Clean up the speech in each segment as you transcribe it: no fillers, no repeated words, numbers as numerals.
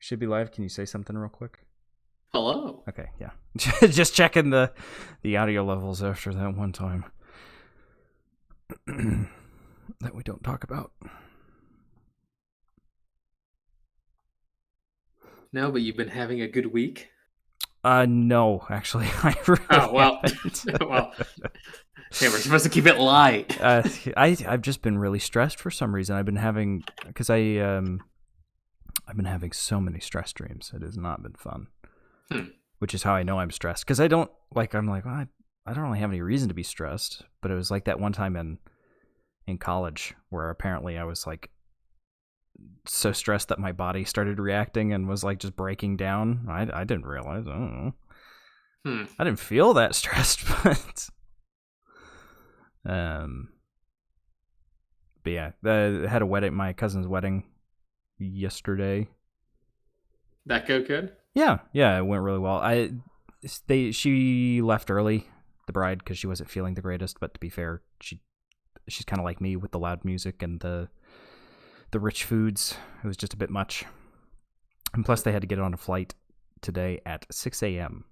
should be live. Can you say something real quick? Hello. Okay, yeah. Just checking the audio levels after that one time that we don't talk about. No, but you've been having a good week? No, actually, I really haven't. Well, hey, we're supposed to keep it light. I've just been really stressed for some reason. I've been having, because I've been having so many stress dreams. It has not been fun. Which is how I know I'm stressed. Because I'm like, well, I don't really have any reason to be stressed. But it was like that one time in college where apparently I was like so stressed that my body started reacting and was like just breaking down. I didn't realize. I don't know. I didn't feel that stressed, but yeah, I had a wedding, my cousin's wedding yesterday. That go good? Yeah, it went really well. She left early, the bride, because she wasn't feeling the greatest. But to be fair, she's kind of like me with the loud music and the rich foods. It was just a bit much. And plus, they had to get on a flight today at 6 a.m.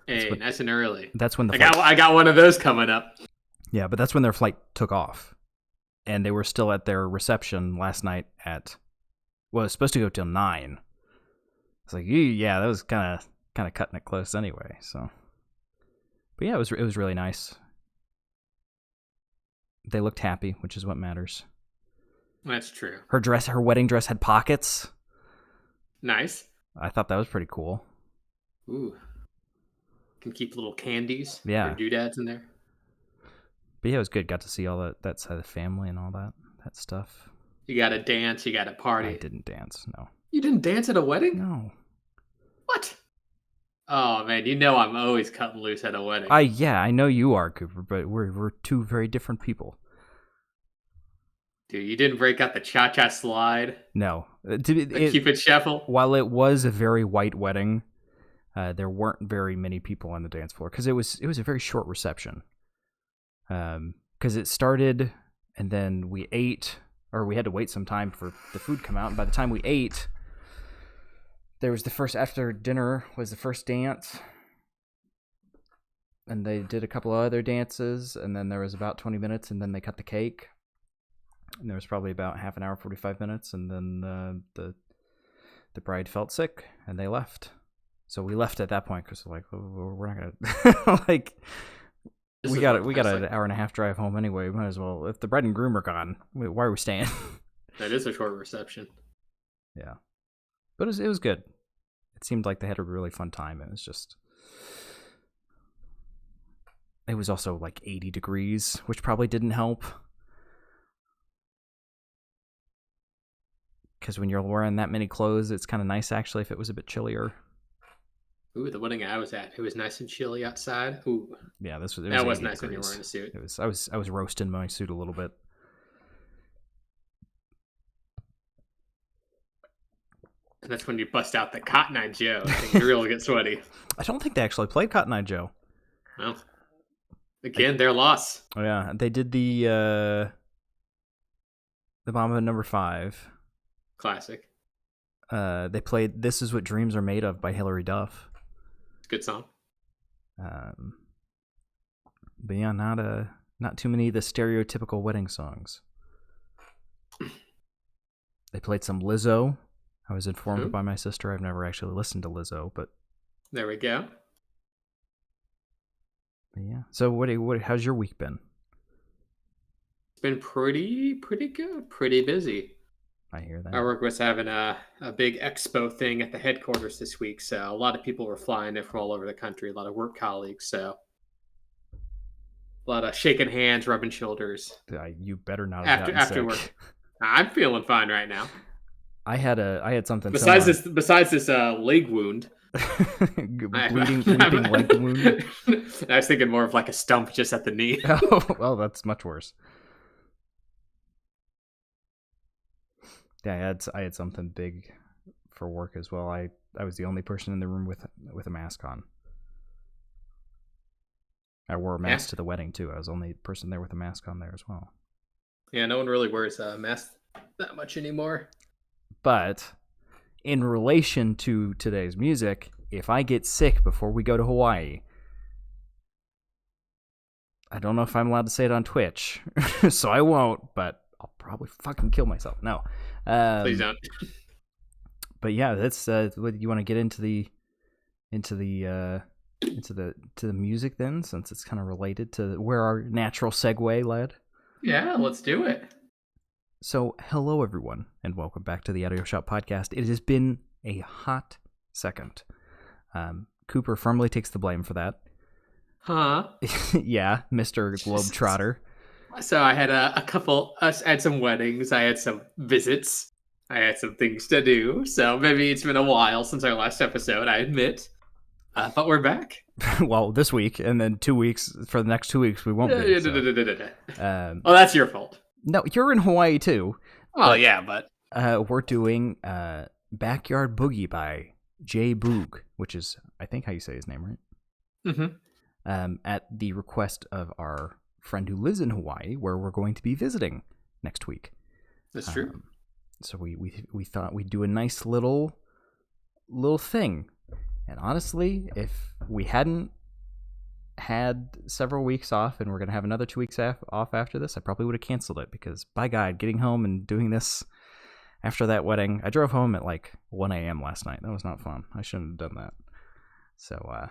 Hey, nice and early. That's when I got one of those coming up. Yeah, but that's when their flight took off, and they were still at their reception last night at. Well, it was supposed to go till 9. It's like, yeah, that was kind of cutting it close anyway. So, but yeah, it was really nice. They looked happy, which is what matters. That's true. Her wedding dress had pockets. Nice. I thought that was pretty cool. Ooh. Can keep little candies. Yeah. Or doodads in there. But yeah, it was good. Got to see all that side of the family and all that stuff. You got to dance. You got to party. I didn't dance. No. You didn't dance at a wedding? No. What? Oh man, you know I'm always cutting loose at a wedding. Yeah, I know you are, Cooper, but we're two very different people. Dude, you didn't break out the cha-cha slide? No. Cupid shuffle? While it was a very white wedding, there weren't very many people on the dance floor because it was a very short reception. Because it started and then we ate, or we had to wait some time for the food to come out. And by the time we ate, there was after dinner was the first dance. And they did a couple of other dances, and then there was about 20 minutes, and then they cut the cake. And there was probably about half an hour, 45 minutes, and then the bride felt sick, and they left. So we left at that point because we're like, we're not gonna like. We got an hour and a half drive home anyway. Might as well. If the bride and groom are gone, why are we staying? That is a short reception. Yeah, but it was good. It seemed like they had a really fun time. It was also like 80 degrees, which probably didn't help. Because when you're wearing that many clothes, it's kind of nice actually if it was a bit chillier. Ooh, the wedding I was at, it was nice and chilly outside. Ooh, yeah, that was nice degrees. when you're wearing a suit. I was roasting my suit a little bit. And that's when you bust out the Cotton Eye Joe. You really get sweaty. I don't think they actually played Cotton Eye Joe. Well, again, their loss. Oh yeah, they did the Mama Number 5. Classic. They played "This Is What Dreams Are Made Of" by Hilary Duff. Good song. But yeah, not too many of the stereotypical wedding songs. They played some Lizzo. I was informed by my sister. I've never actually listened to Lizzo, but there we go. But yeah. So how's your week been? It's been pretty good. Pretty busy. I hear that. Our work was having a big expo thing at the headquarters this week, so a lot of people were flying in from all over the country, a lot of work colleagues, so a lot of shaking hands, rubbing shoulders. You better not have after sick. work. I'm feeling fine right now. I had something besides this leg wound. bleeding leg wound. I was thinking more of like a stump just at the knee. Oh, well, that's much worse. Yeah, I had something big for work as well. I was the only person in the room with a mask on. I wore a mask to the wedding too. I was the only person there with a mask on there as well. Yeah, no one really wears a mask that much anymore. But in relation to today's music, if I get sick before we go to Hawaii, I don't know if I'm allowed to say it on Twitch, so I won't, but I'll probably fucking kill myself. No. Please don't. But yeah, that's what you want to get into the music then, since it's kind of related to where our natural segue led. Yeah, let's do it. So, hello everyone, and welcome back to the Audio Shop Podcast. It has been a hot second. Cooper firmly takes the blame for that. Huh? Yeah, Mr. Globetrotter. So I had I had some weddings, I had some visits, I had some things to do. So maybe it's been a while since our last episode, I admit. But we're back. Well, this week, and then 2 weeks, for the next 2 weeks, we won't be. Well, that's your fault. No, you're in Hawaii too. Well, yeah, but... we're doing Backyard Boogie by J Boog, which is, I think, how you say his name, right? Mm-hmm. At the request of our friend who lives in Hawaii, where we're going to be visiting next week. That's true. So we thought we'd do a nice little thing. And honestly, if we hadn't had several weeks off and we're going to have another 2 weeks off after this, I probably would have canceled it, because by God, getting home and doing this after that wedding, I drove home at like 1 a.m. last night. That was not fun. I shouldn't have done that. So,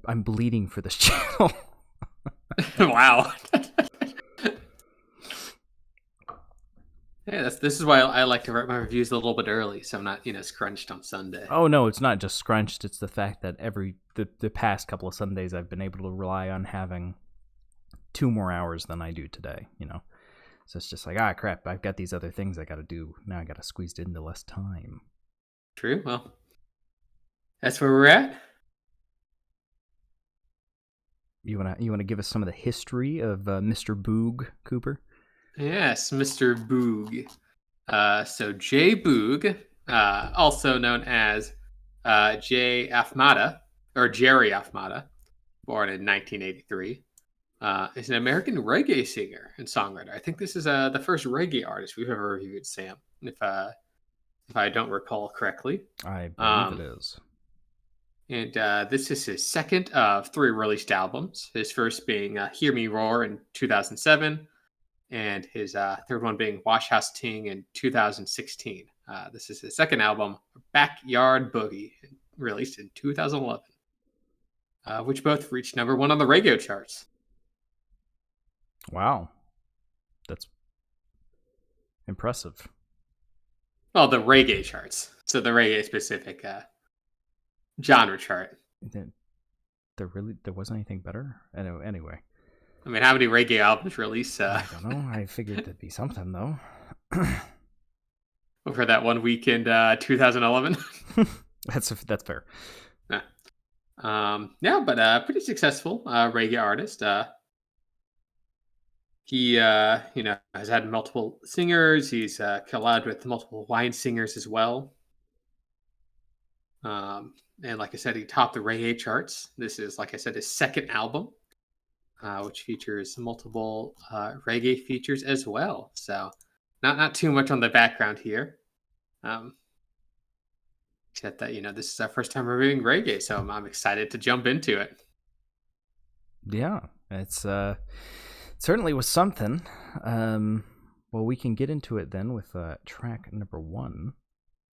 I'm bleeding for this channel. Wow. Yeah, this is why I like to write my reviews a little bit early, so I'm not, scrunched on Sunday. Oh no, it's not just scrunched. It's the fact that the past couple of Sundays I've been able to rely on having 2 more hours than I do today. So it's just like, crap, I've got these other things I got to do. Now I got to squeeze it into less time. True. Well, that's where we're at. You wanna give us some of the history of Mr. Boog, Cooper? Yes, Mr. Boog. So J Boog, also known as J Afmata, or Jerry Afmata, born in 1983, is an American reggae singer and songwriter. I think this is the first reggae artist we've ever reviewed, Sam, if I don't recall correctly. I believe it is. And this is his second of 3 released albums. His first being Hear Me Roar in 2007, and his third one being Wash House Ting in 2016. This is his second album, Backyard Boogie, released in 2011, which both reached #1 on the radio charts. Wow. That's impressive. Well, the reggae charts. So the reggae specific genre chart. There wasn't anything better? Anyway. I mean, how many reggae albums release? I don't know. I figured there'd be something, though. For that 1 week in 2011. That's fair. Yeah, but pretty successful reggae artist. He, has had multiple singers. He's collabed with multiple Hawaiian singers as well. And like I said, he topped the reggae charts. This is, like I said, his second album, which features multiple reggae features as well. So not too much on the background here. Except that, this is our first time reviewing reggae, so I'm excited to jump into it. Yeah, it's certainly was something. Well, we can get into it then with track number 1.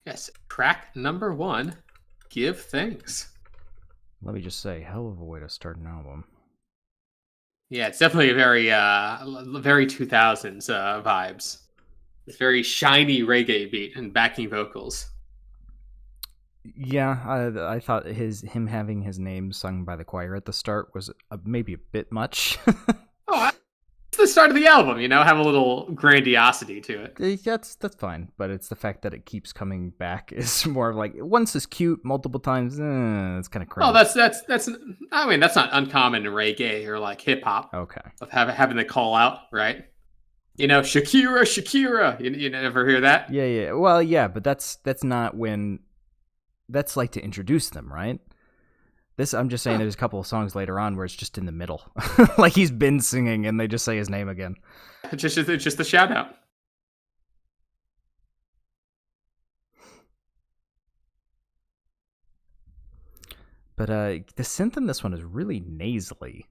Yes, track number 1, Give Thanks. Let me just say, hell of a way to start an album. Yeah, it's definitely a very 2000s vibes. It's very shiny reggae beat and backing vocals. Yeah, I thought him having his name sung by the choir at the start was maybe a bit much. It's the start of the album, have a little grandiosity to it. That's fine, but it's the fact that it keeps coming back is more like, once is cute, multiple times, it's kind of crazy. Oh, that's. I mean, that's not uncommon in reggae or like hip hop. Okay. Of having the call out, right? Shakira. You never hear that? Yeah. Well, yeah, but that's not when. That's like to introduce them, right? I'm just saying there's a couple of songs later on where it's just in the middle. Like he's been singing and they just say his name again. It's just a shout out. But the synth in this one is really nasally.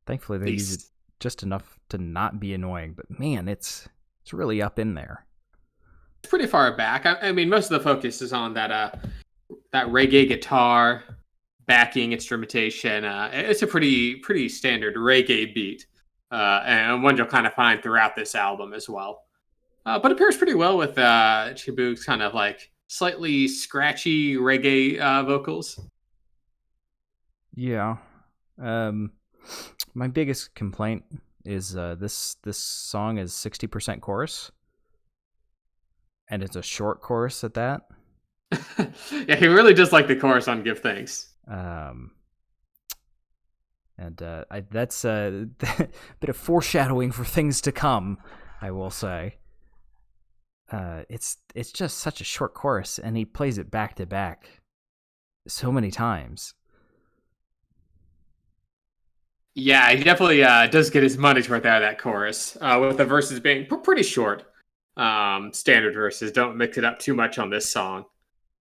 Thankfully, they use it just enough to not be annoying. But man, it's really up in there. It's pretty far back. I mean, most of the focus is on that reggae guitar backing instrumentation. It's a pretty standard reggae beat, and one you'll kind of find throughout this album as well. But it pairs pretty well with J Boog's kind of like slightly scratchy reggae vocals. Yeah. My biggest complaint is this song is 60% chorus, and it's a short chorus at that. Yeah, he really does like the chorus on "Give Thanks." That's a bit of foreshadowing for things to come, I will say. It's just such a short chorus, and he plays it back to back so many times. Yeah, he definitely does get his money's worth out of that chorus, with the verses being pretty short. Standard verses. Don't mix it up too much on this song.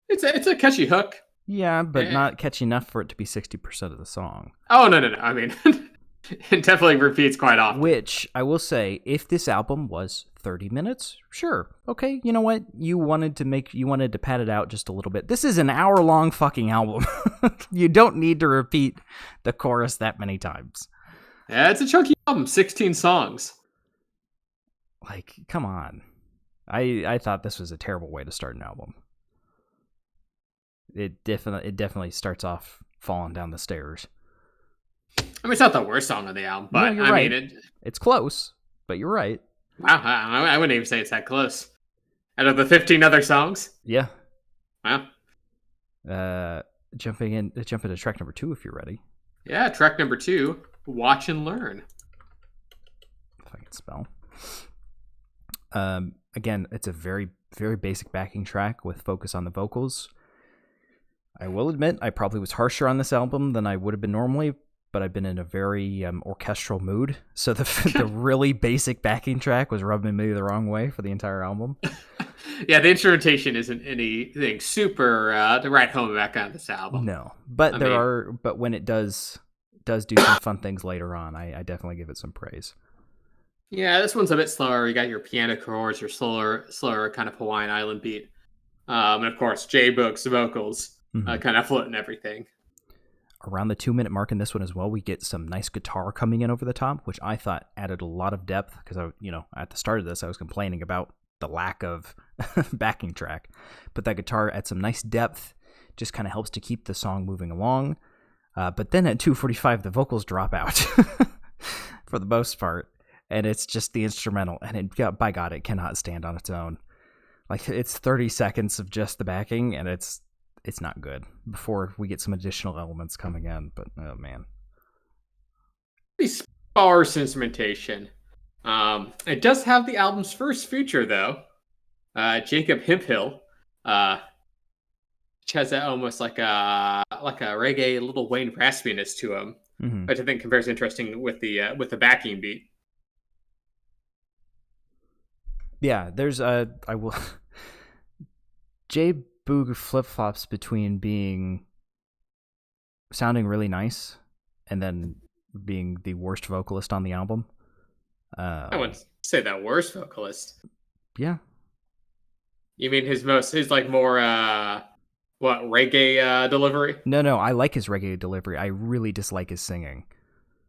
It's a catchy hook. Yeah, but not catchy enough for it to be 60% of the song. Oh, no. I mean, it definitely repeats quite often. Which, I will say, if this album was 30 minutes, sure. Okay, you know what? You wanted to pad it out just a little bit. This is an hour-long fucking album. You don't need to repeat the chorus that many times. Yeah, it's a chunky album. 16 songs. Like, come on. I thought this was a terrible way to start an album. It definitely starts off falling down the stairs. I mean, it's not the worst song on the album, but no, right. Mean, it's close, but you're right. Wow, I wouldn't even say it's that close. Out of the 15 other songs? Yeah. Wow. Jump into track number 2 if you're ready. Yeah, track number 2, Watch and Learn. If I can spell. Again, it's a very, very basic backing track with focus on the vocals. I will admit, I probably was harsher on this album than I would have been normally, but I've been in a very orchestral mood, so the really basic backing track was rubbing me the wrong way for the entire album. Yeah, the instrumentation isn't anything super to write home back on this album. No, but but when it does do some fun things later on, I definitely give it some praise. Yeah, this one's a bit slower. You got your piano chords, your slower kind of Hawaiian island beat, and of course J Boog's vocals. Kind of floating everything. Around the 2-minute mark in this one as well, we get some nice guitar coming in over the top, which I thought added a lot of depth because at the start of this I was complaining about the lack of backing track, but that guitar adds some nice depth, just kind of helps to keep the song moving along. But then at 2:45 the vocals drop out for the most part, and it's just the instrumental, and by God, it cannot stand on its own. Like, it's 30 seconds of just the backing, and it's not good before we get some additional elements coming in, but oh man. Pretty sparse instrumentation. It does have the album's first feature though. Jacob Hemphill, which has that almost like a reggae little Wayne raspiness to him, which I think compares interesting with the backing beat. Yeah, there's J Boog flip-flops between sounding really nice and then being the worst vocalist on the album. I wouldn't say that worst vocalist. Yeah. You mean his more reggae delivery? No, I like his reggae delivery. I really dislike his singing.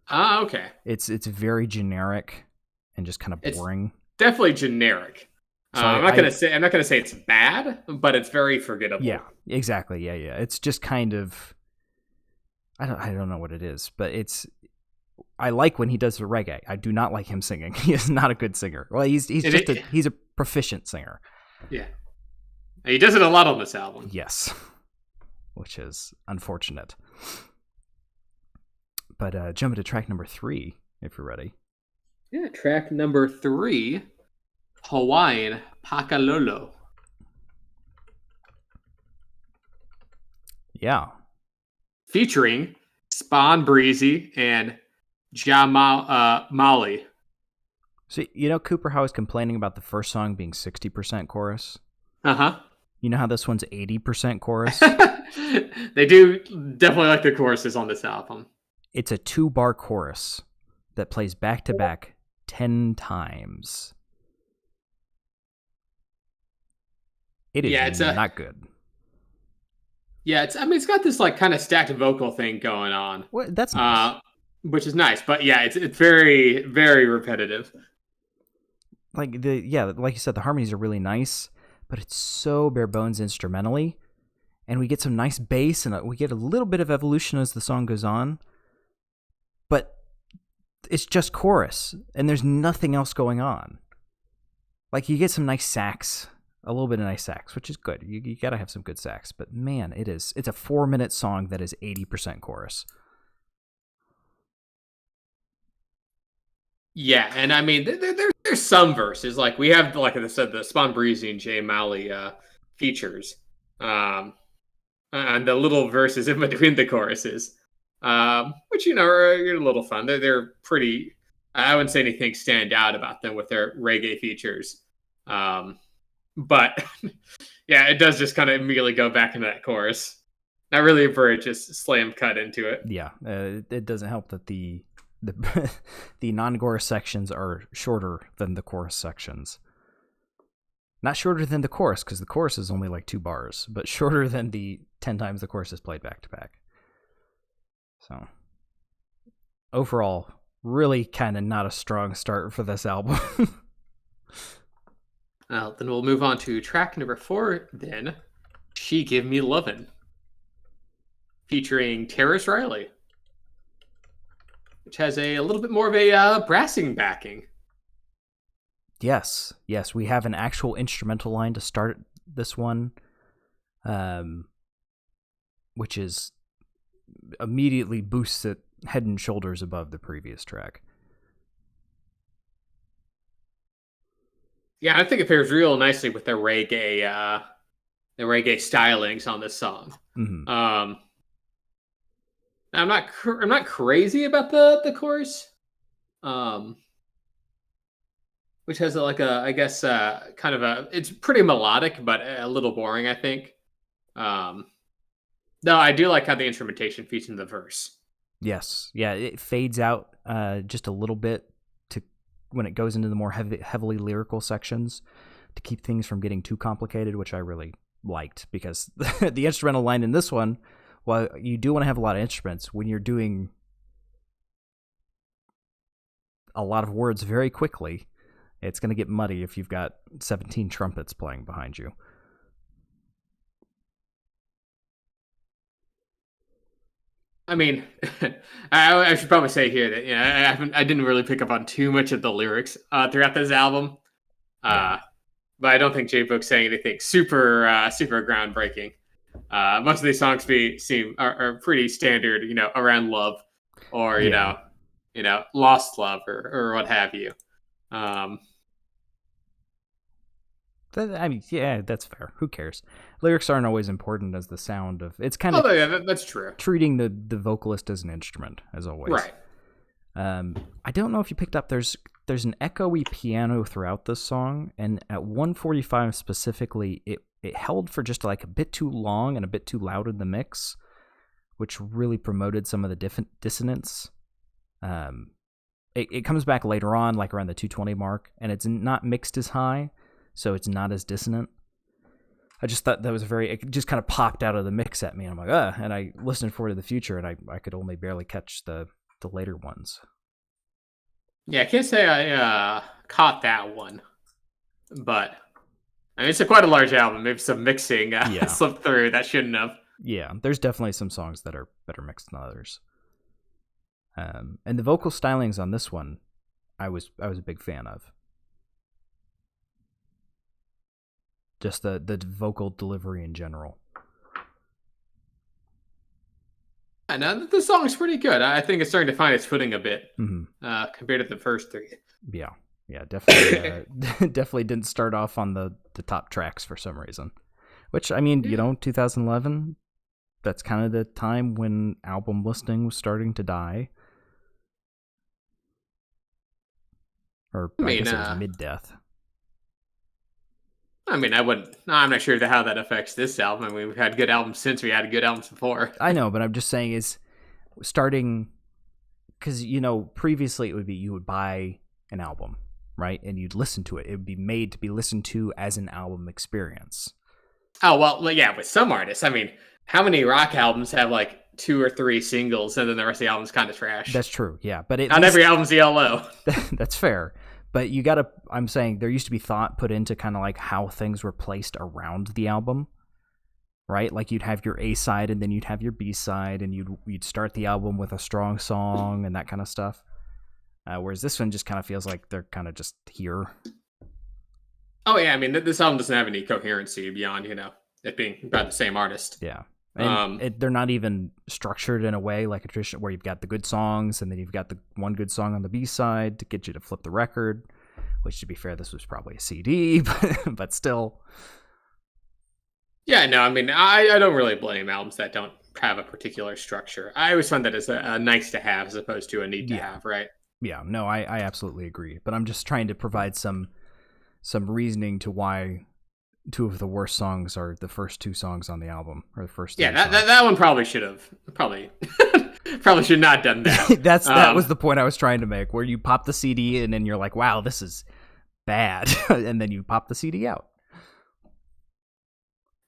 Ah, okay. It's very generic and just kind of boring. It's definitely generic. So I'm not gonna say it's bad, but it's very forgettable. Yeah, exactly. Yeah. It's just kind of, I don't know what it is, but I like when he does the reggae. I do not like him singing. He is not a good singer. Well, he's a proficient singer. Yeah, he does it a lot on this album. Yes, which is unfortunate. But jump into track number 3 if you're ready. Yeah, track number 3. Hawaiian Pakalolo. Yeah. Featuring Spawn Breezy and Mali. So, Cooper, how I was complaining about the first song being 60% chorus? Uh-huh. You know how this one's 80% chorus? They do definitely like the choruses on this album. It's a 2-bar chorus that plays back to back 10 times. It is not good. Yeah, it's got this like kind of stacked vocal thing going on. Well, that's nice. Which is nice, but yeah, it's very, very repetitive. Like you said, the harmonies are really nice, but it's so bare bones instrumentally, and we get some nice bass, and we get a little bit of evolution as the song goes on, but it's just chorus, and there's nothing else going on. Like, you get some nice sax, a little bit of nice sax, which is good. You gotta have some good sax, but man, it's a 4-minute song that is 80% chorus. Yeah, and I mean, there's some verses. Like, we have, like I said, the Spawn Breezy and Jay Malley features. And the little verses in between the choruses. Which, are a little fun. They're pretty, I wouldn't say anything stand out about them with their reggae features. But, yeah, it does just kind of immediately go back into that chorus. Not really for it, just slam cut into it. Yeah, it doesn't help that the non-chorus sections are shorter than the chorus sections. Not shorter than the chorus, because the chorus is only like 2 bars, but shorter than the 10 times the chorus is played back to back. So, overall, really kind of not a strong start for this album. Then we'll move on to track number 4, then. She Give Me Lovin'. Featuring Terrace Riley. Which has a little bit more of a brassing backing. Yes, we have an actual instrumental line to start this one, which is immediately boosts it head and shoulders above the previous track. Yeah, I think it pairs real nicely with the reggae stylings on this song. Mm-hmm. I'm not crazy about the chorus, which has kind of it's pretty melodic, but a little boring, I think. No, I do like how the instrumentation feeds in the verse. Yes, yeah, it fades out just a little bit to when it goes into the more heavily lyrical sections to keep things from getting too complicated, which I really liked, because the instrumental line in this one, while you do want to have a lot of instruments, when you're doing a lot of words very quickly, it's going to get muddy if you've got 17 trumpets playing behind you. I mean, I should probably say here that I didn't really pick up on too much of the lyrics throughout this album, but I don't think J Boog's saying anything super groundbreaking. Most of these songs are pretty standard, around love or lost love or what have you. That's fair. Who cares? Lyrics aren't always important as the sound of it's kind of. Oh yeah, that's true. Treating the vocalist as an instrument, as always. Right. I don't know if you picked up. There's an echoey piano throughout this song, and at 1:45 specifically, it held for just like a bit too long and a bit too loud in the mix, which really promoted some of the dissonance. It comes back later on, like around the 220 mark, and it's not mixed as high, so it's not as dissonant. I just thought that was it just kind of popped out of the mix at me, and I'm like, and I listened forward to the future, and I could only barely catch the later ones. Yeah, I can't say I caught that one, but I mean, it's quite a large album. Maybe some mixing slipped through that shouldn't have. Yeah, there's definitely some songs that are better mixed than others. And the vocal stylings on this one, I was a big fan of. Just the vocal delivery in general. And the song's pretty good. I think it's starting to find its footing a bit compared to the first 3. Yeah, definitely. Definitely didn't start off on the top tracks for some reason. Which, I mean, 2011, that's kind of the time when album listening was starting to die. Or I guess it was mid-death. I mean, I wouldn't. I'm not sure how that affects this album. I mean, we've had good albums since we had good albums before. I know, but I'm just saying is starting because previously it would be you would buy an album, right, and you'd listen to it. It would be made to be listened to as an album experience. Oh well, yeah. With some artists, I mean, how many rock albums have like 2 or 3 singles, and then the rest of the album's kind of trash? That's true, yeah. But not every album's ELO. That's fair. But you gotta. I'm saying there used to be thought put into kind of like how things were placed around the album, right? Like you'd have your A side, and then you'd have your B side, and you'd start the album with a strong song and that kind of stuff. Whereas this one just kind of feels like they're kind of just here. Oh yeah, I mean this album doesn't have any coherency beyond it being by the same artist. Yeah, and they're not even structured in a way like a tradition where you've got the good songs and then you've got the one good song on the B side to get you to flip the record. Which, to be fair, this was probably a CD, but still. Yeah, no, I mean I don't really blame albums that don't have a particular structure. I always find that as a nice to have as opposed to a need to have, right? Yeah, no, I absolutely agree. But I'm just trying to provide some reasoning to why 2 of the worst songs are the first 2 songs on the album, or the first. Yeah, that one probably should not done that. That was the point I was trying to make, where you pop the CD and then you're like, wow, this is bad, and then you pop the CD out.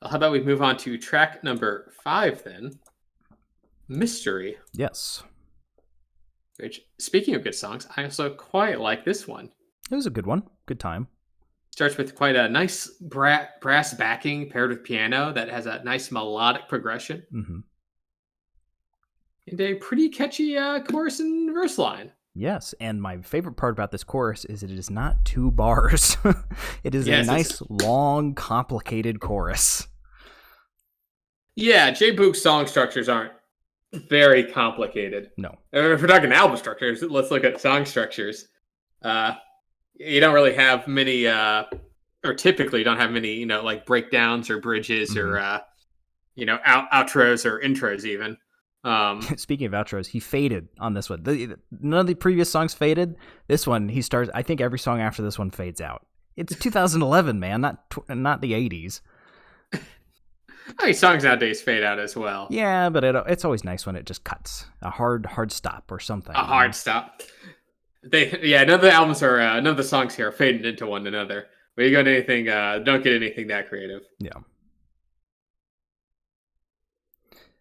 Well, how about we move on to track number 5 then? Mystery. Yes. Which, speaking of good songs, I also quite like this one. It was a good one. Good time. Starts with quite a nice brass backing paired with piano that has a nice melodic progression. Mm-hmm. And a pretty catchy chorus and verse line. Yes, and my favorite part about this chorus is it is not 2 bars. It is a nice, long, complicated chorus. Yeah, J Boog's song structures aren't very complicated. No. If we're talking album structures, let's look at song structures. You don't really have many, or typically don't have many, like breakdowns or bridges, mm-hmm. or, outros or intros even. Speaking of outros, he faded on this one. None of the previous songs faded. This one, he starts. I think every song after this one fades out. It's 2011, man, not the 80s. I mean, songs nowadays fade out as well. Yeah, but it's always nice when it just cuts. A hard stop or something. A hard stop. None of the songs here are fading into one another. When you go to anything, don't get anything that creative. Yeah.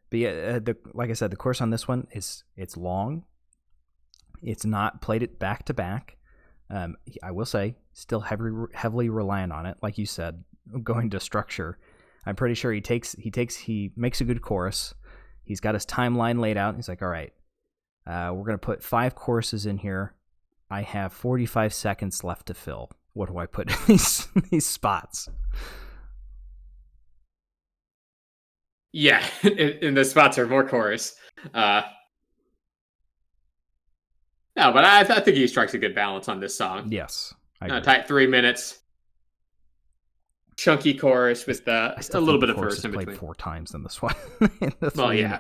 But yeah, like I said, the chorus on this one it's long. It's not played it back to back. I will say, still heavily reliant on it. Like you said, going to structure. I'm pretty sure he makes a good chorus. He's got his timeline laid out. He's like, all right, we're going to put 5 choruses in here. I have 45 seconds left to fill. What do I put in these spots? Yeah, and the spots are more chorus. No, but I think he strikes a good balance on this song. Yes. Tight 3 minutes. Chunky chorus with a little bit of verse in between. Played 4 times in this one.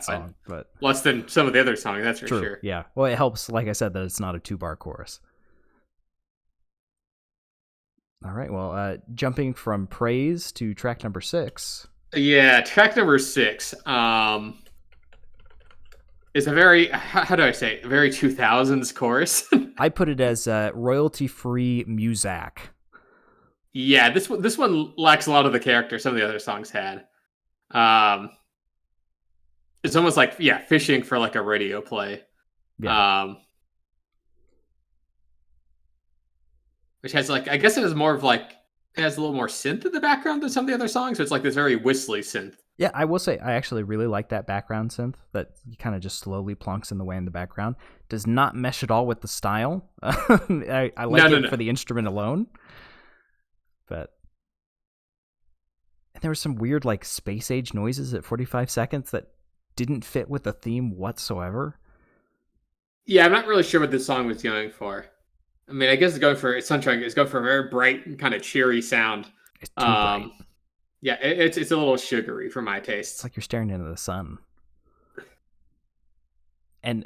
Song, but less than some of the other songs, that's for sure. Yeah. Well, it helps, like I said, that it's not a 2-bar chorus. All right. Well, jumping from Praise to track number 6. Yeah, track number 6 is a very, how do I say, a very 2000s chorus. I put it as royalty-free Muzak. Yeah, this one lacks a lot of the character some of the other songs had. It's almost like fishing for like a radio play. Yeah. Which has like, I guess it is more of like, it has a little more synth in the background than some of the other songs. So it's like this very whistly synth. Yeah, I will say I actually really like that background synth that kind of just slowly plonks in the way in the background. Does not mesh at all with the style. I like it for the instrument alone. But and there were some weird like space age noises at 45 seconds that didn't fit with the theme whatsoever. Yeah, I'm not really sure what this song was going for. I mean, I guess it's going for a very bright and kind of cheery sound. It's too bright. Yeah, it's a little sugary for my taste. It's like you're staring into the sun. And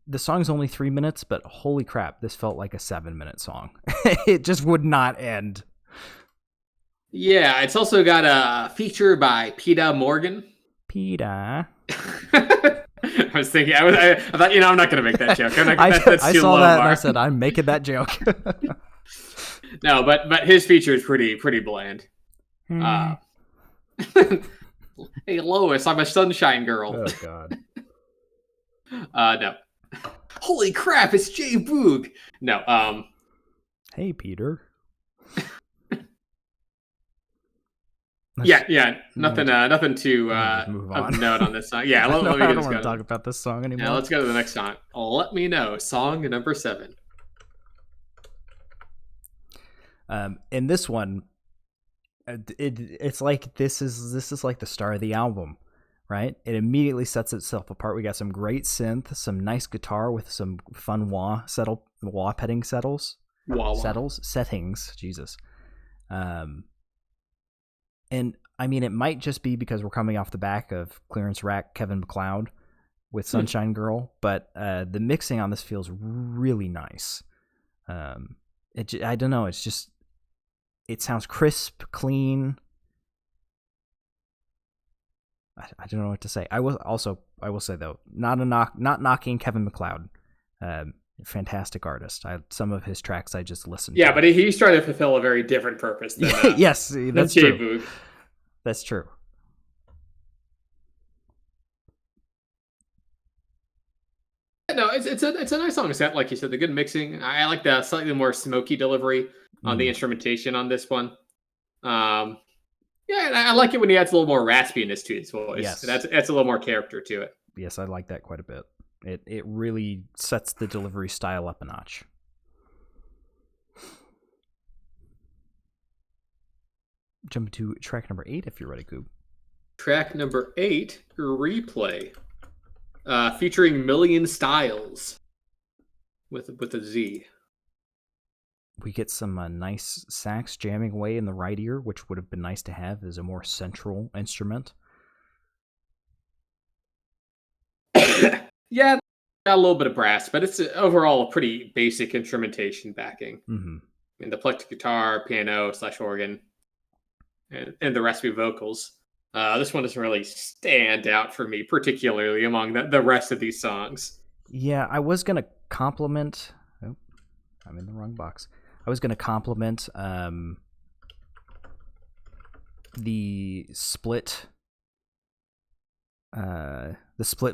the song's only 3 minutes, but holy crap, this felt like a 7-minute song. It just would not end. Yeah, it's also got a feature by Peter Morgan. Peter. I was thinking, I thought, I'm not going to make that joke. That's I too saw low that bar. and I said, I'm making that joke. No, but his feature is pretty bland. Hey, Lois, I'm a sunshine girl. Oh, God. No. Holy crap, it's J Boog. No, Hey, Peter. Yeah, nothing to move on. note on this song. Yeah, let me I get don't this want to going. talk about this song anymore. Yeah, let's go to the next song. Let Me Know, song number 7. In this one, it's like this is like the star of the album, right? It immediately sets itself apart. We got some great synth, some nice guitar with some fun wah petting settings. Jesus. And I mean, it might just be because we're coming off the back of Clearance Rack Kevin MacLeod with Sunshine Girl, but the mixing on this feels really nice. I don't know. It's just, it sounds crisp, clean. I don't know what to say. I will say though, not knocking Kevin MacLeod. Fantastic artist. Some of his tracks I just listened to. Yeah, but he's trying to fulfill a very different purpose than yes, that's true. J Boog. That's true. No, it's a nice song set, like you said. The good mixing. I like the slightly more smoky delivery on the instrumentation on this one. Yeah, and I like it when he adds a little more raspiness to his voice. Yes, that's a little more character to it. Yes, I like that quite a bit. It really sets the delivery style up a notch. Jump to track number 8 if you're ready, Goob. Track number 8, Replay, featuring Million Styles with a Z. We get some nice sax jamming away in the right ear, which would have been nice to have as a more central instrument. Yeah, got a little bit of brass, but it's overall a pretty basic instrumentation backing. Mm-hmm. And the electric guitar, piano / organ, and the raspy vocals. This one doesn't really stand out for me, particularly among the rest of these songs. Yeah, I was going to compliment... Oh, I'm in the wrong box. I was going to compliment the split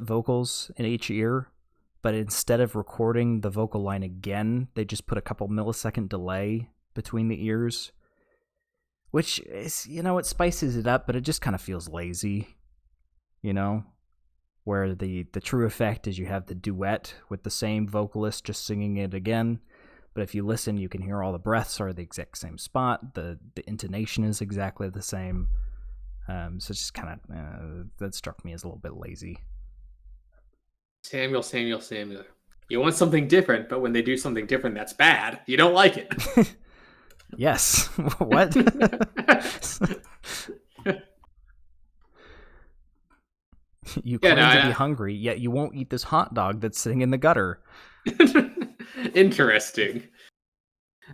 vocals in each ear, but instead of recording the vocal line again, they just put a couple millisecond delay between the ears, which is, it spices it up, but it just kind of feels lazy, where the true effect is you have the duet with the same vocalist just singing it again. But if you listen, you can hear all the breaths are the exact same spot. The intonation is exactly the same. So it's just kind of, that struck me as a little bit lazy. Samuel. You want something different, but when they do something different that's bad, you don't like it. Yes. What? You claim to be hungry, yet you won't eat this hot dog that's sitting in the gutter. Interesting.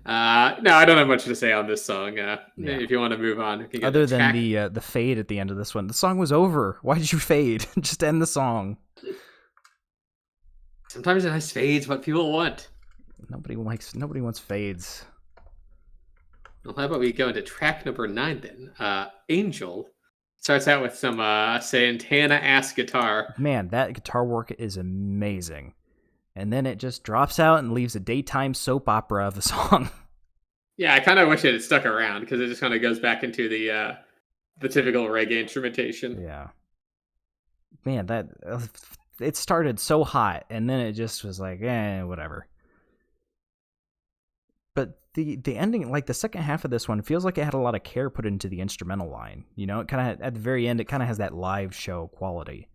No, I don't have much to say on this song. If you want to move on, other than the fade at the end of this one, the song was over. Why did you fade? Just end the song. Sometimes a nice fade's what people want. Nobody wants fades. Well, how about we go into track number 9 then? Angel starts out with some Santana-ass guitar. Man, that guitar work is amazing. And then it just drops out and leaves a daytime soap opera of a song. Yeah, I kind of wish it had stuck around because it just kind of goes back into the typical reggae instrumentation. Yeah. Man, it started so hot, and then it just was like, whatever. But the ending, like the second half of this one, feels like it had a lot of care put into the instrumental line. It kind of, at the very end, it kind of has that live show quality.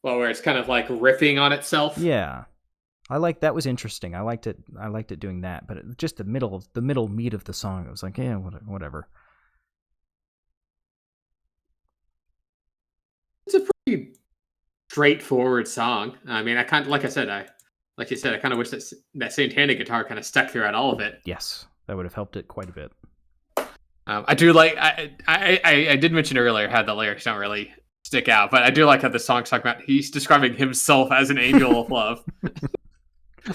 Well, where it's kind of like riffing on itself. Yeah, that was interesting. I liked it doing that, but just the middle meat of the song, it was like, whatever. It's a pretty straightforward song. I mean, I kind of, like you said, I kind of wish that Santana guitar kind of stuck throughout all of it. Yes, that would have helped it quite a bit. I do like. I did mention earlier how the lyrics don't really stick out, but I do like how the song's talking about he's describing himself as an angel of love.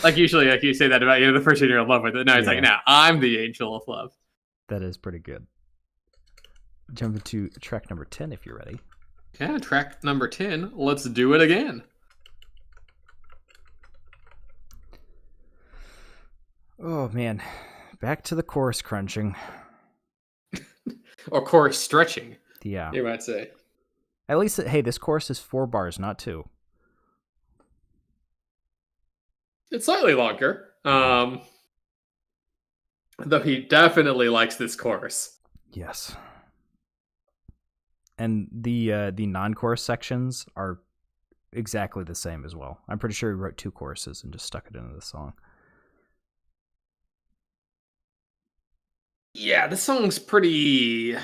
Like usually, like you say that about the person you're in love with. No, it's like, no, I'm the angel of love. That is pretty good. Jump into track number 10 if you're ready. Yeah, track number 10. Let's do it again. Oh man, back to the chorus crunching. Or chorus stretching. Yeah, you might say. At least, hey, this chorus is 4 bars, not 2. It's slightly longer. Though he definitely likes this chorus. Yes. And the non-chorus sections are exactly the same as well. I'm pretty sure he wrote 2 choruses and just stuck it into the song. Yeah, this song's pretty.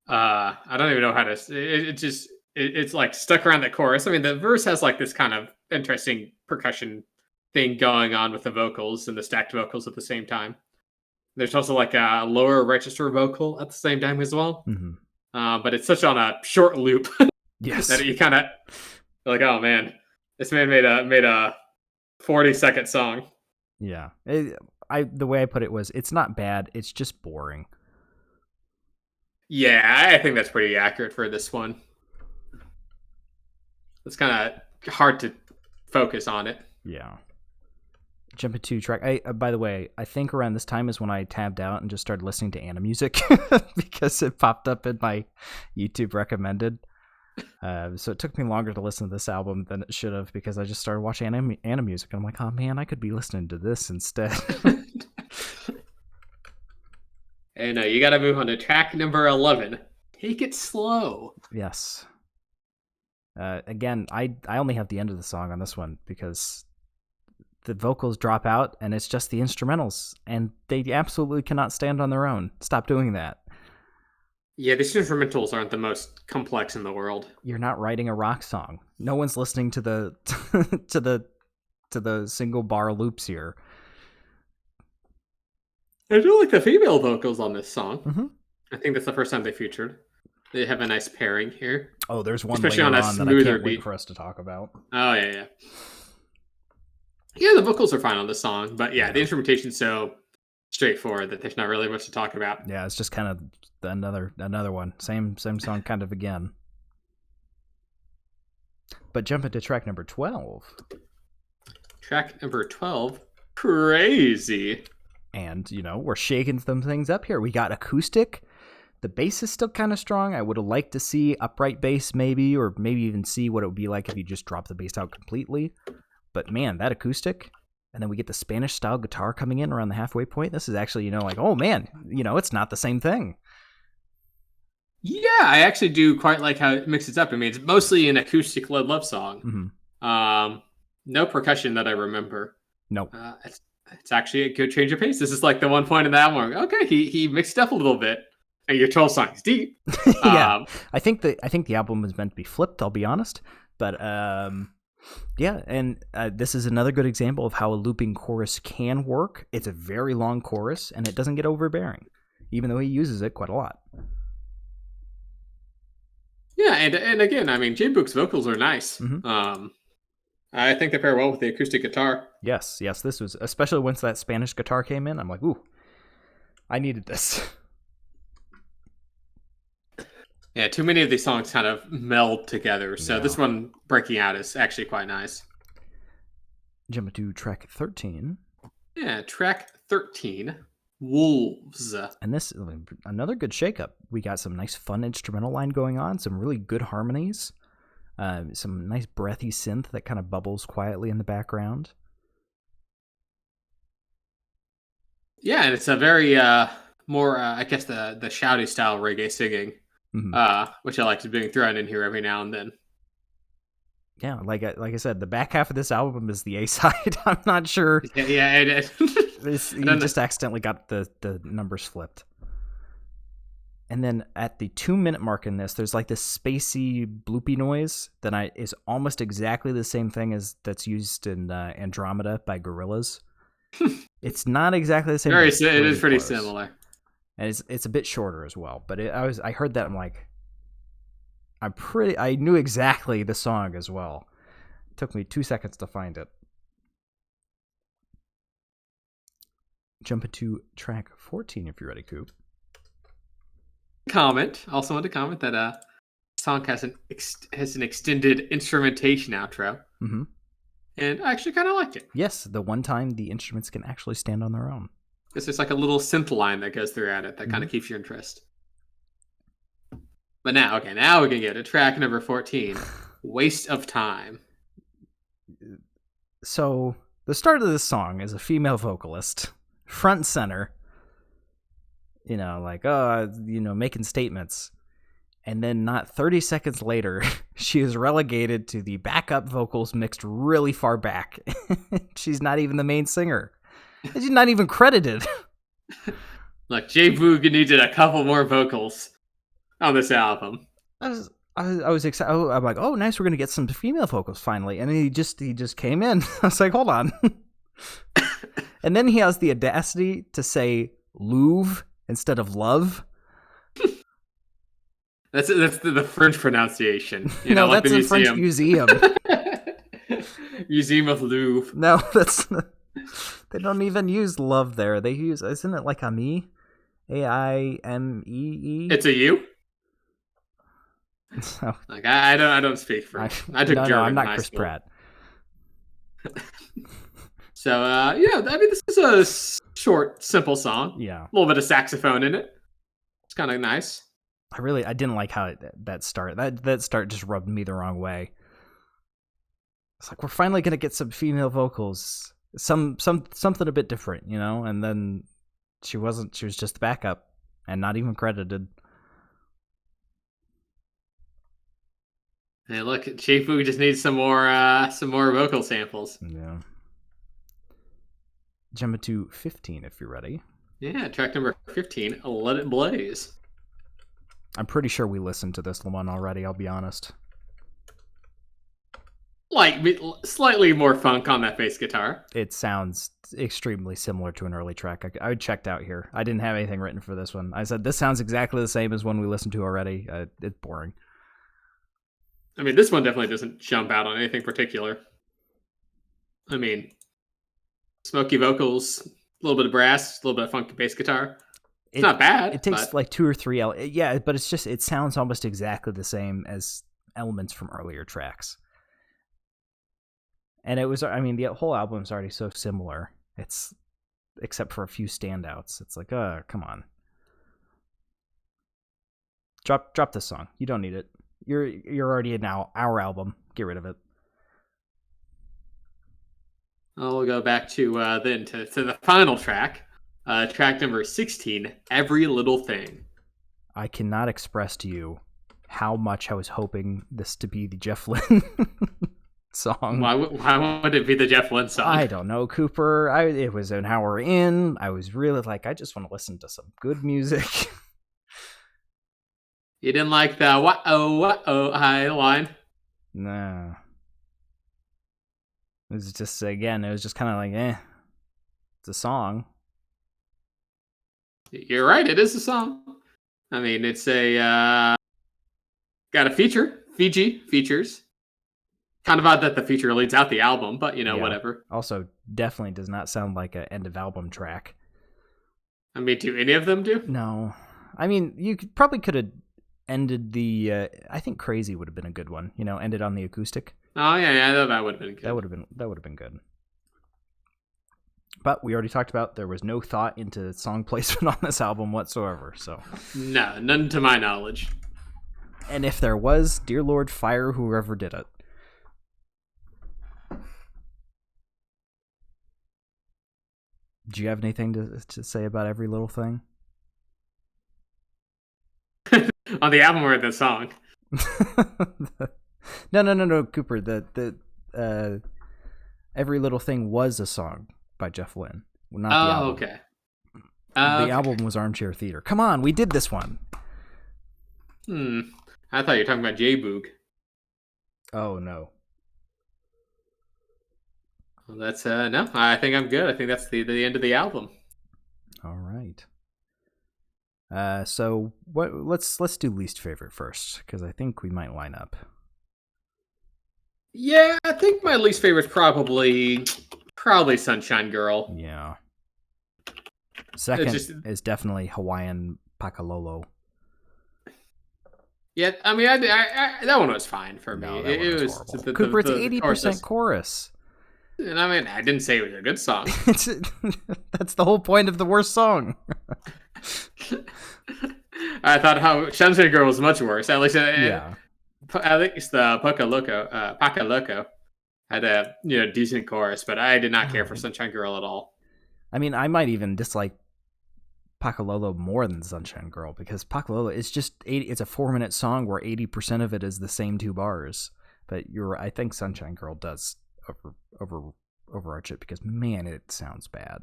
I don't even know how to. It's like stuck around that chorus. I mean, the verse has like this kind of interesting percussion thing going on with the vocals and the stacked vocals at the same time. There's also like a lower register vocal at the same time as well. Mm-hmm. But it's such on a short loop. Yes. That you kind of like, oh man, this man made a 40-second song. Yeah. The way I put it was, it's not bad, it's just boring. Yeah, I think that's pretty accurate for this one. It's kind of hard to focus on it. Yeah. Jump into track. By the way, I think around this time is when I tabbed out and just started listening to Anna music because it popped up in my YouTube recommended. So it took me longer to listen to this album than it should have because I just started watching Anna music. And I'm like, oh man, I could be listening to this instead. And you got to move on to track number 11. Take it slow. Yes. Again, I only have the end of the song on this one because the vocals drop out and it's just the instrumentals and they absolutely cannot stand on their own. Stop doing that. Yeah, these instrumentals aren't the most complex in the world. You're not writing a rock song. No one's listening to the to the single bar loops here. I do like the female vocals on this song. Mm-hmm. I think that's the first time they featured. They have a nice pairing here. Oh, there's one especially later on that I can't wait for us to talk about. Oh, yeah. Yeah, the vocals are fine on this song, but yeah, the instrumentation's so straightforward that there's not really much to talk about. Yeah, it's just kind of another one. Same song kind of again. But jump into track number 12. Track number 12, Crazy. And, we're shaking some things up here. We got acoustic. The bass is still kind of strong. I would have liked to see upright bass maybe, or maybe even see what it would be like if you just drop the bass out completely. But man, that acoustic, and then we get the Spanish-style guitar coming in around the halfway point. This is actually, like, oh man, it's not the same thing. Yeah, I actually do quite like how it mixes up. I mean, it's mostly an acoustic-led love song. Mm-hmm. No percussion that I remember. Nope. It's actually a good change of pace. This is like the one point in the album where, okay, he mixed it up a little bit. And your 12 songs deep. Yeah, I think the album was meant to be flipped. I'll be honest, but yeah, and this is another good example of how a looping chorus can work. It's a very long chorus, and it doesn't get overbearing, even though he uses it quite a lot. Yeah, and again, I mean, J Boog's vocals are nice. Mm-hmm. I think they pair well with the acoustic guitar. Yes, this was especially once that Spanish guitar came in. I'm like, ooh, I needed this. Yeah, too many of these songs kind of meld together. So this one breaking out is actually quite nice. Jump to track 13. Yeah, track 13, Wolves. And this, another good shakeup. We got some nice fun instrumental line going on, some really good harmonies, some nice breathy synth that kind of bubbles quietly in the background. Yeah, and it's a very more, I guess, the shouty style reggae singing. Mm-hmm. Which I like being thrown in here every now and then. Yeah, like I said, the back half of this album is the A side. I'm not sure. Yeah, it is. You just accidentally got the numbers flipped. And then at the 2-minute mark in this, there's like this spacey bloopy noise that is almost exactly the same thing as that's used in Andromeda by Gorillaz. It's not exactly the same. It is pretty similar. and it's a bit shorter as well. But I heard that, I'm like, I knew exactly the song as well. It took me 2 seconds to find it. Jump into track 14 if you're ready, Coop. Also want to comment that song has an extended instrumentation outro. Mm-hmm. And I actually kind of liked it. Yes, the one time the instruments can actually stand on their own. It's just like a little synth line that goes through at it that kind of keeps your interest. But now we can get to track number 14, Waste of Time. So, the start of this song is a female vocalist, front and center, making statements. And then not 30 seconds later, she is relegated to the backup vocals mixed really far back. She's not even the main singer. She's not even credited. Look, J Boog needed a couple more vocals on this album. I was excited. I'm like, oh, nice, we're gonna get some female vocals finally. And then he just came in. I was like, hold on. And then he has the audacity to say "Louvre" instead of "love." That's the French pronunciation. No, like that's a French museum. Museum of Louvre. No, that's not, they don't even use love there. They use, isn't it like Ami? AIMEE? It's a U? So, like I don't speak French. I took German. No, I'm not Chris Pratt. So I mean, this is a short, simple song. Yeah, a little bit of saxophone in it. It's kind of nice. I didn't like how that start just rubbed me the wrong way. It's like, we're finally gonna get some female vocals, something a bit different, and then she was just the backup and not even credited. Hey, look, J Boog just needs some more vocal samples. Yeah. Jump to 15 if you're ready. Yeah, track number 15, Let It Blaze. I'm pretty sure we listened to this one already, I'll be honest. Like, slightly more funk on that bass guitar. It sounds extremely similar to an early track. I checked out here. I didn't have anything written for this one. I said, this sounds exactly the same as one we listened to already. It's boring. I mean, this one definitely doesn't jump out on anything particular. I mean, smoky vocals, a little bit of brass, a little bit of funky bass guitar. It's not bad. It takes like 2 or 3 yeah, but it sounds almost exactly the same as elements from earlier tracks. And the whole album's already so similar. It's, except for a few standouts. It's like, come on. Drop this song. You don't need it. You're already in our album. Get rid of it. We'll go back to then to the final track. Track number 16, Every Little Thing. I cannot express to you how much I was hoping this to be the Jeff Lynne song. Why would it be the Jeff Lynne song? I don't know, Cooper. It was an hour in. I was really like, I just want to listen to some good music. You didn't like the what-oh high line? Nah. It was just, again, it was just kind of like, it's a song. You're right, it is a song. I mean, it's got a feature. Fiji features. Kind of odd that the feature leads out the album, but whatever. Also, definitely does not sound like an end of album track. I mean, do any of them do? No. I mean, you probably could have ended the I think Crazy would have been a good one, ended on the acoustic. Oh yeah, that would have been good. That would have been good. But we already talked about there was no thought into song placement on this album whatsoever, so no, none to my knowledge. And if there was, dear Lord, fire whoever did it. Do you have anything to say about Every Little Thing? On the album or the song? No, Cooper. The Every Little Thing was a song by Jeff Lynne, not the album. Okay. The album was Armchair Theater. Come on, we did this one. I thought you were talking about J Boog. Oh no. Well, that's no. I think I'm good. I think that's the end of the album. All right. So what? Let's do least favorite first, because I think we might line up. Yeah, I think my least favorite is probably Sunshine Girl. Yeah. Second is definitely Hawaiian Pakalolo. Yeah, I mean, I that one was fine for me. No, that one was horrible. The, Cooper, it's the 80% chorus. And I mean, I didn't say it was a good song. That's the whole point of the worst song. I thought Sunshine Girl was much worse. At least, yeah. At least the Paca Loco had a decent chorus, but I did not care for Sunshine Girl at all. I mean, I might even dislike Pakalolo more than Sunshine Girl, because Pakalolo is just it's a 4-minute song where 80% of it is the same 2 bars. But I think Sunshine Girl does overarch it, because man, it sounds bad.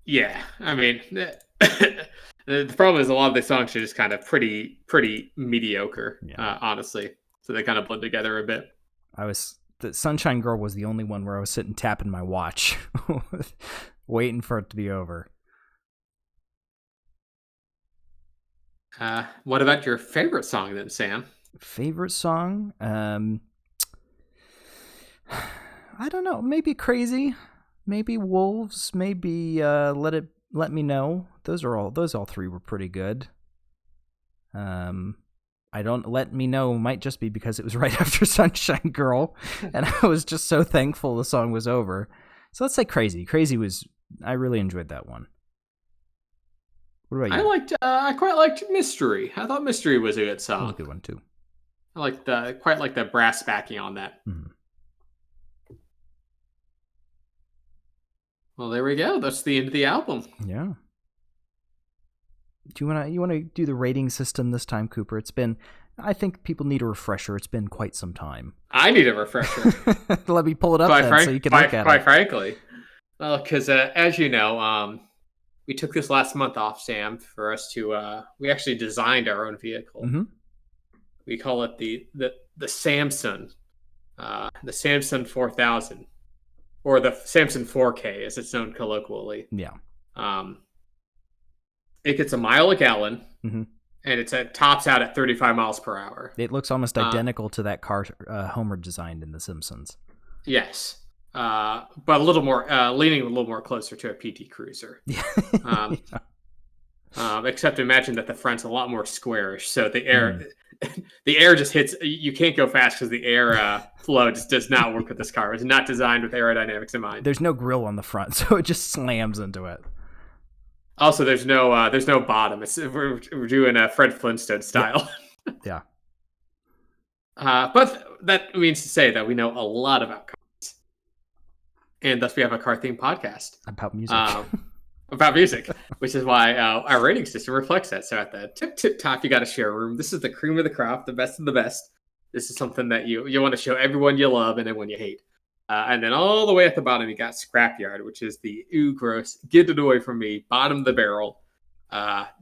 Yeah, I mean, the problem is a lot of the songs are just kind of pretty mediocre, honestly. So they kind of blend together a bit. The Sunshine Girl was the only one where I was sitting tapping my watch, waiting for it to be over. What about your favorite song then, Sam? Favorite song? I don't know. Maybe Crazy. Maybe Wolves. Maybe Let Me Know. Those all 3 were pretty good. I don't Let Me Know might just be because it was right after Sunshine Girl, and I was just so thankful the song was over. So let's say Crazy. I really enjoyed that one. What about you? I quite liked Mystery. I thought Mystery was a good song. That was a good one too. I quite like the brass backing on that. Mm-hmm. Well, there we go. That's the end of the album. Yeah. You want to do the rating system this time, Cooper? I think people need a refresher. It's been quite some time. I need a refresher. Let me pull it up so you can look at it. Quite frankly. Well, because as you know, we took this last month off, Sam, for us to we actually designed our own vehicle. Mm-hmm. We call it the Samson, the Samson 4000, or the Samson 4K, as it's known colloquially. Yeah. It gets a mile a gallon, mm-hmm. and it tops out at 35 miles per hour. It looks almost identical to that car Homer designed in The Simpsons. Yes. But a little more, leaning a little more closer to a PT Cruiser. Except imagine that the front's a lot more squarish, so the air just hits. You can't go fast because the air flow just does not work with this car. It's not designed with aerodynamics in mind. There's no grill on the front, so it just slams into it. Also, there's no bottom. We're doing a Fred Flintstone style. Yeah. But that means to say that we know a lot about cars, and thus we have a car-themed podcast about music. Which is why our rating system reflects that. So at the tip top, you got a share room. This is the cream of the crop, the best of the best. This is something that you want to show everyone you love and everyone you hate. And then all the way at the bottom, you got Scrapyard, which is the ooh, gross, get it away from me, bottom of the barrel,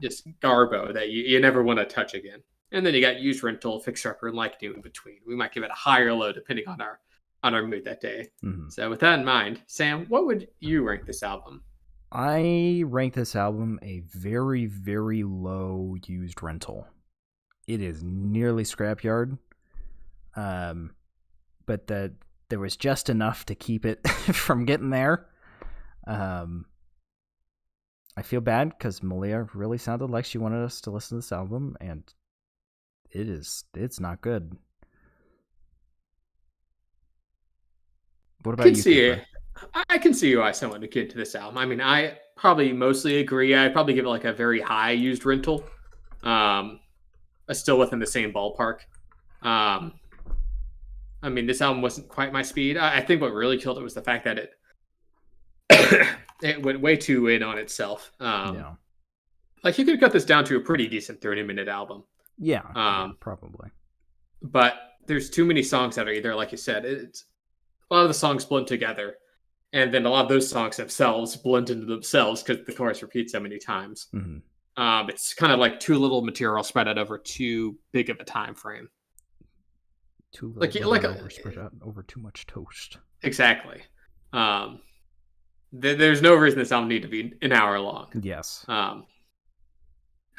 just garbo that you never want to touch again. And then you got Used Rental, Fixer Upper, and Like New in between. We might give it a high or low depending on our mood that day. Mm-hmm. So with that in mind, Sam, what would you rank this album? I rank this album a very, very low Used Rental. It is nearly Scrapyard, but there was just enough to keep it from getting there. I feel bad because Malia really sounded like she wanted us to listen to this album, and it's not good. What about you? I can see why someone would get into this album. I mean, I probably mostly agree. I'd probably give it like a very high Used Rental. Still within the same ballpark. I mean, this album wasn't quite my speed. I think what really killed it was the fact that it went way too in on itself. Yeah. Like, you could cut this down to a pretty decent 30-minute album. Yeah, probably. But there's too many songs that are either, like you said, it's a lot of the songs blend together. And then a lot of those songs themselves blend into themselves because the chorus repeats so many times. Mm-hmm. It's kind of like too little material spread out over too big of a time frame. Spread out over too much toast. Exactly. there's no reason this album need to be an hour long. Yes. I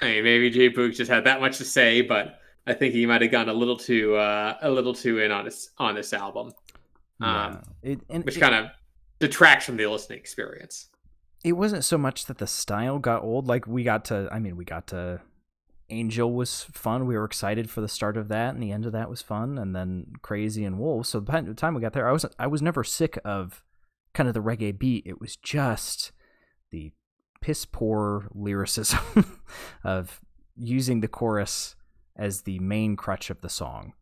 mean, maybe J Boog just had that much to say, but I think he might have gone a little too in on this album, which kind of detracts from the listening experience. It wasn't so much that the style got old. Like we got to Angel was fun. We were excited for the start of that, and the end of that was fun, and then Crazy and Wolves. So by the time we got there, I was never sick of kind of the reggae beat. It was just the piss poor lyricism of using the chorus as the main crutch of the song,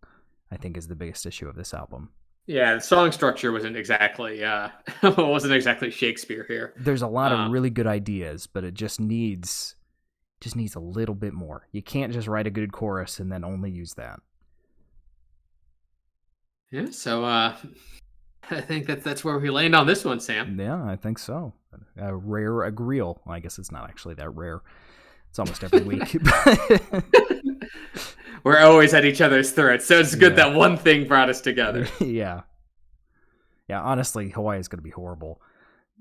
I think is the biggest issue of this album. Yeah, the song structure wasn't exactly Shakespeare here. There's a lot of really good ideas, but it just needs a little bit more. You can't just write a good chorus and then only use that. Yeah, so I think that's where we land on this one, Sam. Yeah, I think so. A rare agreeal. Well, I guess it's not actually that rare. It's almost every week. We're always at each other's throats, so it's good that one thing brought us together. Yeah. Yeah, honestly, Hawaii is going to be horrible.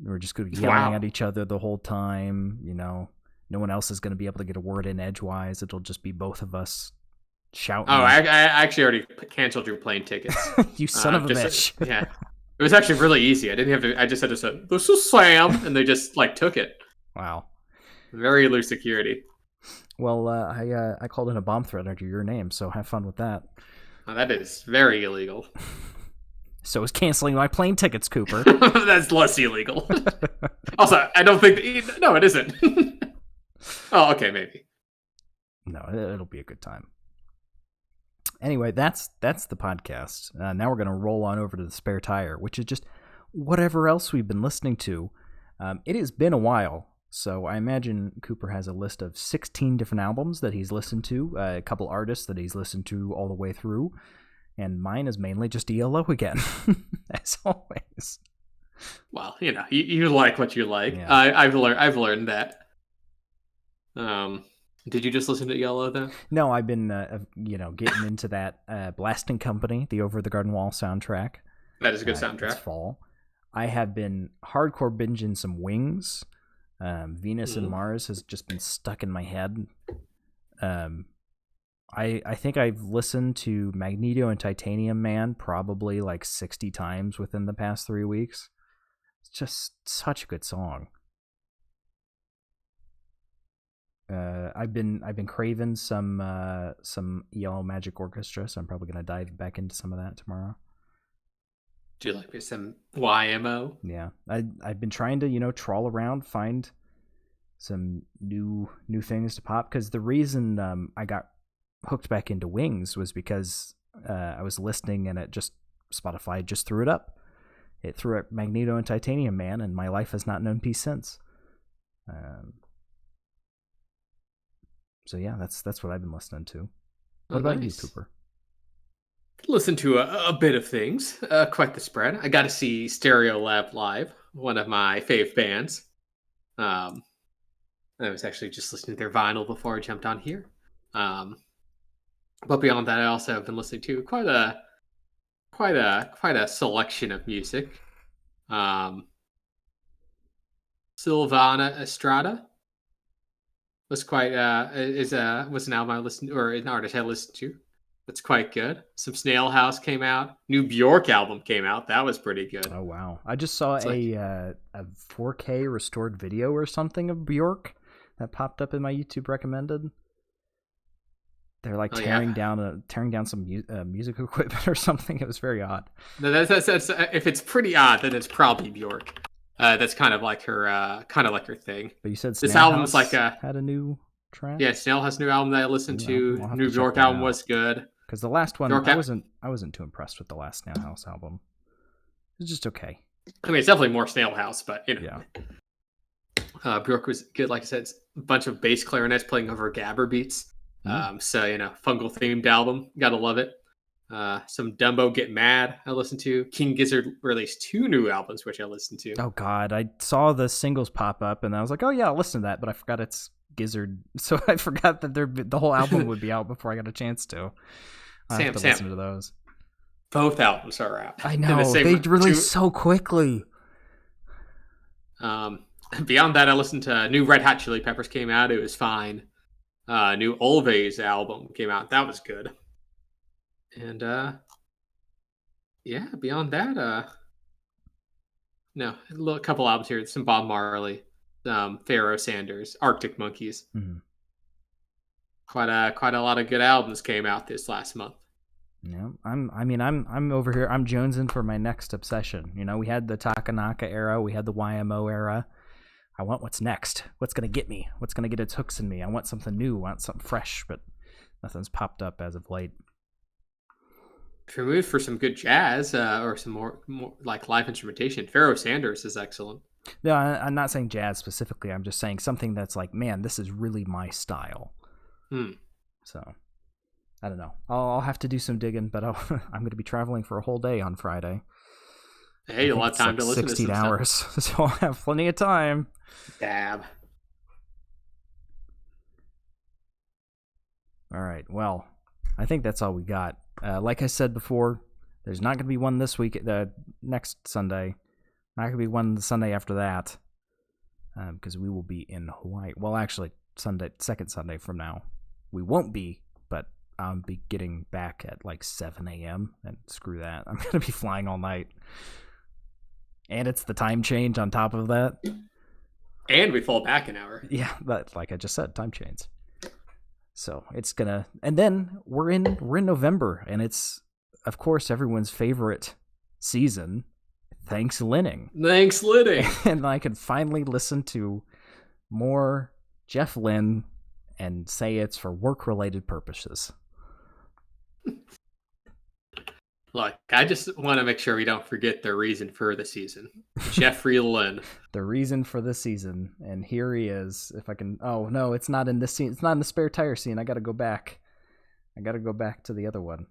We're just going to be yelling at each other the whole time. You know, no one else is going to be able to get a word in edgewise. It'll just be both of us shouting. Oh, I actually already canceled your plane tickets. You son of a bitch. Yeah. It was actually really easy. I didn't have to. I just had to say, "This is Sam," and they just took it. Wow. Very loose security. Well, I called in a bomb threat under your name, so have fun with that. Oh, that is very illegal. So is canceling my plane tickets, Cooper. That's less illegal. Also, I don't think. No, it isn't. Oh, okay, maybe. No, it'll be a good time. Anyway, that's the podcast. Now we're going to roll on over to the spare tire, which is just whatever else we've been listening to. It has been a while, so I imagine Cooper has a list of 16 different albums that he's listened to, a couple artists that he's listened to all the way through, and mine is mainly just ELO again, as always. Well, you like what you like. Yeah. I've learned that. Did you just listen to ELO though? No, I've been getting into that Blasting Company, the Over the Garden Wall soundtrack. That is a good soundtrack. It's fall. I have been hardcore binging some Wings. Venus and Mars has just been stuck in my head. I think I've listened to Magneto and Titanium Man probably 60 times within the past 3 weeks. It's just such a good song. I've been craving some Yellow Magic Orchestra, so I'm probably gonna dive back into some of that tomorrow. Do you like some YMO? Yeah, I've been trying to trawl around, find some new things to pop, because the reason I got hooked back into Wings was because I was listening and Spotify just threw it up. It threw up Magneto and Titanium Man, and my life has not known peace since. So yeah, that's what I've been listening to. What about you, Cooper? Listen to a bit of things. Quite the spread. I got to see Stereo Lab live, one of my fave bands. I was actually just listening to their vinyl before I jumped on here. But beyond that, I also have been listening to quite a selection of music. Sylvana Estrada was was an album I listened to, or an artist I listened to. That's quite good. Some Snail House came out. New Bjork album came out. That was pretty good. Oh wow! I just saw a 4K restored video or something of Bjork that popped up in my YouTube recommended. They're tearing down some music equipment or something. It was very odd. No, that's if it's pretty odd, then it's probably Bjork. That's kind of like her thing. But you said this album's had a new track. Yeah, Snail has a new album that I listened to. New Bjork album was good. Because the last one, I wasn't too impressed with the last Snail House album. It was just okay. I mean, it's definitely more Snail House, but yeah. Bjork was good. Like I said, it's a bunch of bass clarinets playing over gabber beats. So fungal themed album, gotta love it. Some Dumbo Get Mad I listened to. King Gizzard released 2 new albums, which I listened to. Oh god, I saw the singles pop up and I was like, oh yeah, I'll listen to that, but I forgot it's Gizzard, so I forgot that the whole album would be out before I got a chance to. I have to listen to those. Both albums are out. I know, they released so quickly. Beyond that, I listened to new Red Hot Chili Peppers came out. It was fine. New Olve's album came out. That was good. And yeah, beyond that, no, a couple albums here. Some Bob Marley, Pharoah Sanders, Arctic Monkeys. Mm-hmm. Quite a lot of good albums came out this last month. Yeah, I'm over here. I'm jonesing for my next obsession. You know, we had the Takanaka era, we had the YMO era. I want what's next. What's gonna get me? What's gonna get its hooks in me? I want something new. I want something fresh, but nothing's popped up as of late. If you're moved for some good jazz or some more like live instrumentation, Pharoah Sanders is excellent. No, I'm not saying jazz specifically. I'm just saying something that's like, man, this is really my style. So, I don't know. I'll have to do some digging, but I'm going to be traveling for a whole day on Friday. Hey, a lot of time to listen to 16 hours, so I'll have plenty of time. Dab. All right, well, I think that's all we got. Like I said before, there's not going to be one this week, next Sunday. Not going to be one the Sunday after that, because we will be in Hawaii. Well, actually, second Sunday from now. We won't be, but I'll be getting back at like 7 a.m. and screw that. I'm going to be flying all night. And it's the time change on top of that. And we fall back an hour. Yeah, but like I just said, time change. So it's gonna, and then we're in November, and it's of course everyone's favorite season, Thanksgiving. And I can finally listen to more Jeff Lynne and say it's for work-related purposes. Look, I just want to make sure we don't forget the reason for the season. Jeffrey Lynne. The reason for the season. And here he is. If I can... Oh, no, it's not in this scene. It's not in the spare tire scene. I got to go back. I got to go back to the other one.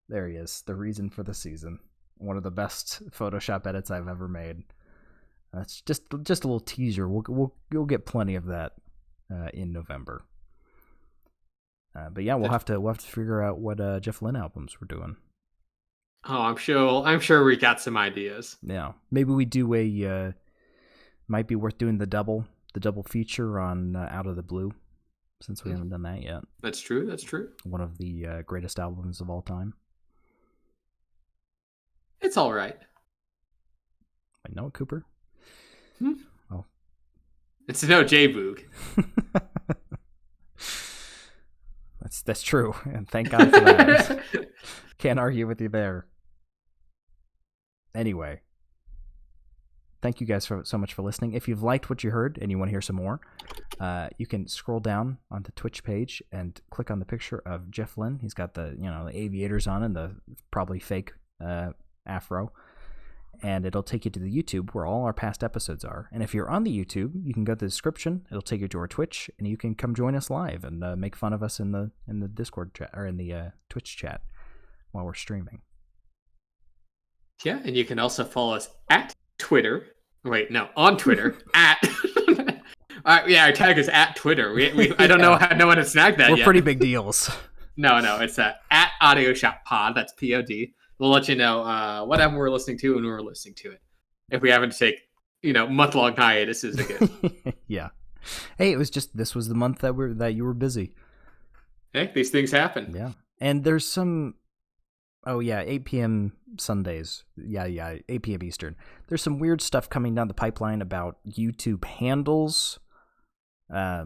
There he is. The reason for the season. One of the best Photoshop edits I've ever made. That's just a little teaser. We'll get plenty of that in November. But yeah, we'll have to figure out what Jeff Lynne albums we're doing. Oh, I'm sure we got some ideas. Yeah, maybe we do might be worth doing the double feature on Out of the Blue, since we haven't done that yet. That's true. One of the greatest albums of all time. It's all right. I know, Cooper. Oh, it's no J Boog. That's true, and thank God for that. Can't argue with you there. Anyway, thank you guys so much for listening. If you've liked what you heard and you want to hear some more, you can scroll down on the Twitch page and click on the picture of Jeff Lynne. He's got the the aviators on and the probably fake afro, and it'll take you to the YouTube where all our past episodes are. And if you're on the YouTube, you can go to the description. It'll take you to our Twitch, and you can come join us live and make fun of us in the Discord chat or in the Twitch chat while we're streaming. Yeah, and you can also follow us at Twitter. Wait, no, on Twitter at. Yeah, our tag is at Twitter. We I don't know how no one has snagged that yet. We're pretty big deals. No, it's at Audio Shop Pod. That's POD. We'll let you know what album we're listening to when we're listening to it. If we haven't to take month-long hiatuses again. Yeah. Hey, this was the month that you were busy. Hey, these things happen. Yeah, and there's some. Oh, yeah, 8 p.m. Sundays. Yeah, 8 p.m. Eastern. There's some weird stuff coming down the pipeline about YouTube handles. I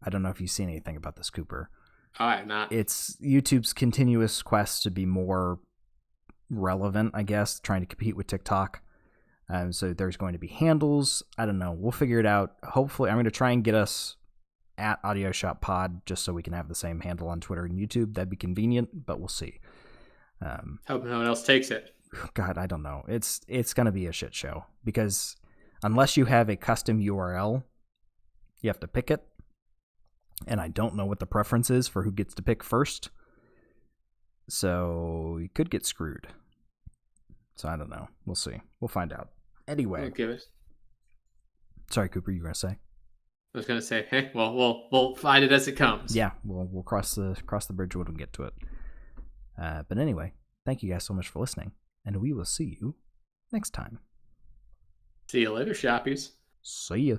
don't know if you've seen anything about this, Cooper. Oh, I have not. It's YouTube's continuous quest to be more relevant, I guess, trying to compete with TikTok. So there's going to be handles. I don't know. We'll figure it out. Hopefully, I'm going to try and get us at Audio Shop Pod just so we can have the same handle on Twitter and YouTube. That'd be convenient, but we'll see. Hope no one else takes it. God, I don't know. It's going to be a shit show because unless you have a custom URL, you have to pick it. And I don't know what the preference is for who gets to pick first. So you could get screwed. So I don't know. We'll see. We'll find out. Anyway. Sorry, Cooper, you were going to say? I was going to say, hey, well, we'll find it as it comes. Yeah, we'll cross the bridge when we get to it. But anyway, thank you guys so much for listening, and we will see you next time. See you later, Shoppies. See ya.